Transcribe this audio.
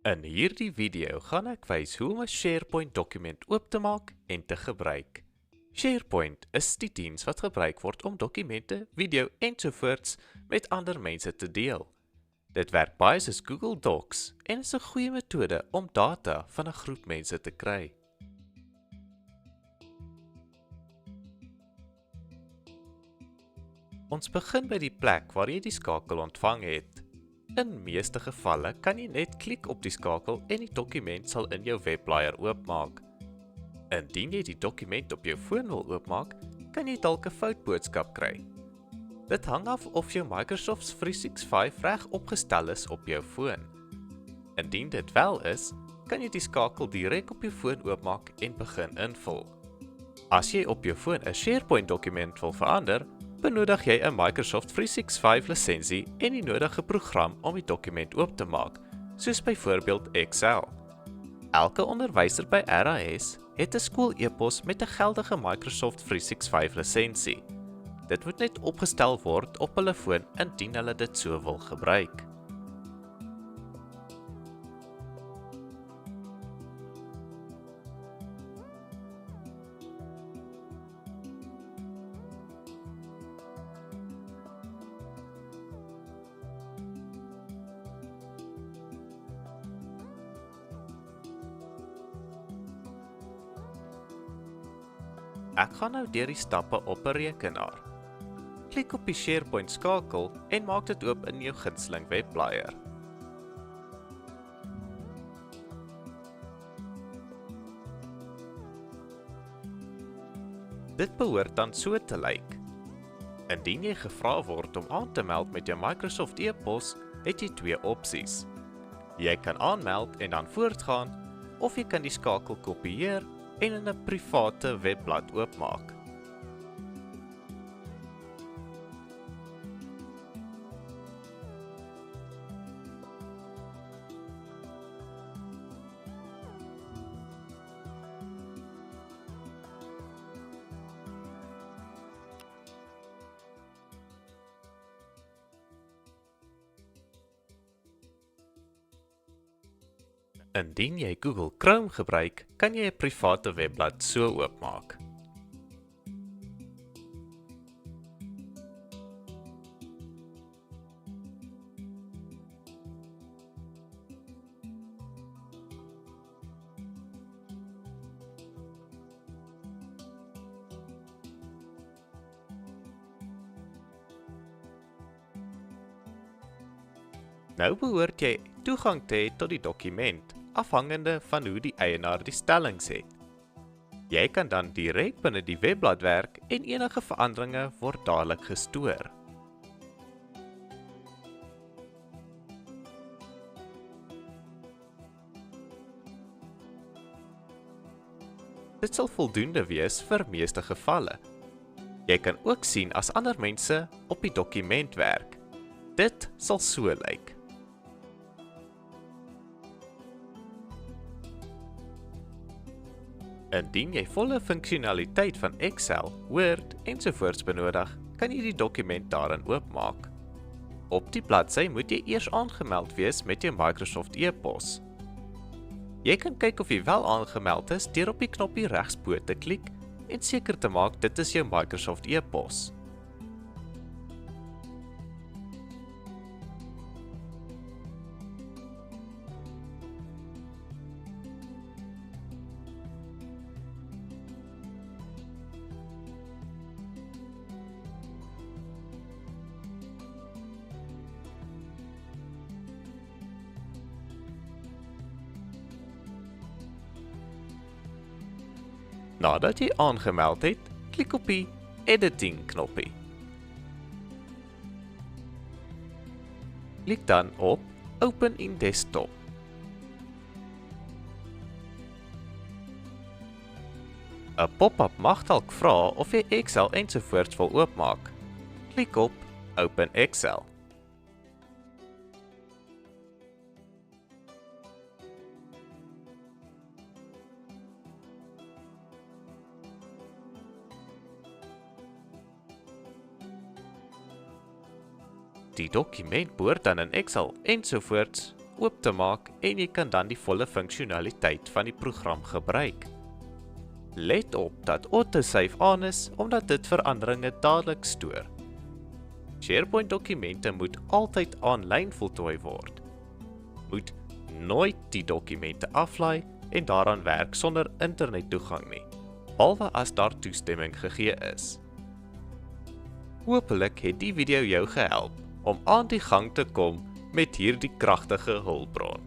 In hierdie video gaan ek wys hoe om 'n SharePoint dokument oop te maak en te gebruik. SharePoint is die diens wat gebruik word om dokumente, video ensovoorts met ander mense te deel. Dit werk baie soos Google Docs en is 'n goeie metode om data van 'n groep mense te kry. Ons begin by die plek waar jy die skakel ontvang het. In meeste gevalle kan jy net klik op die skakel en die dokument sal in jou webblaaier oopmaak. Indien jy die dokument op jou foon wil oopmaak, kan jy dalk 'n foutboodskap kry. Dit hang af of jou Microsoft 365 reg opgestel is op jou foon. Indien dit wel is, kan jy die skakel direk op jou foon oopmaak en begin invul. As jy op jou foon 'n SharePoint dokument wil verander, benodig jy 'n Microsoft 365 lisensie en die nodige program om die dokument oop te maak, soos byvoorbeeld Excel. Elke onderwyser by RAS het 'n skool-e-pos met 'n geldige Microsoft 365 lisensie. Dit moet net opgestel word op hulle foon indien hulle dit so wil gebruik. Ek gaan nou deur die stappe op 'n rekenaar. Klik op die SharePoint skakel en maak dit oop in jou gunsteling webblaaier. Dit behoort dan so te lyk. Indien jy gevra word om aan te meld met jou Microsoft e-pos, het jy twee opsies. Jy kan aanmeld en dan voortgaan, of jy kan die skakel kopieer en in 'n private webblad oopmaak. Indien jy Google Chrome gebruik, kan jy 'n private webblad so oopmaak. Nou behoort jy toegang te hê tot die dokument, afhangende van hoe die eienaar die stellings het. Jy kan dan direk binne die webblad werk en enige veranderinge word dadelik gestoor. Dit sal voldoende wees vir meeste gevalle. Jy kan ook sien as ander mense op die dokument werk. Dit sal so lyk. Indien jy volle funksionaliteit van Excel, Word ensovoorts benodig, kan jy die dokument daarin oopmaak. Op die bladsy moet jy eers aangemeld wees met jou Microsoft e-pos. Jy kan kyk of jy wel aangemeld is deur op die knoppie regsbo te klik en seker te maak dit is jou Microsoft e-pos. Nadat jy aangemeld het, klik op die Editing knoppie. Klik dan op Open in Desktop. Een pop-up mag dalk vra of jy Excel ensovoorts wil oopmaak. Klik op Open Excel. Die dokument behoort dan in Excel ensovoorts oop te maak en jy kan dan die volle funksionaliteit van die program gebruik. Let op dat autosave aan is omdat dit veranderinge dadelik stoor. SharePoint dokumente moet altyd aanlyn voltooi word. Moet nooit die dokumente aflaai en daaraan werk sonder internettoegang nie, behalwe as daar toestemming gegee is. Hoopelik het die video jou gehelp om aan die gang te kom met hierdie kragtige hulpbron.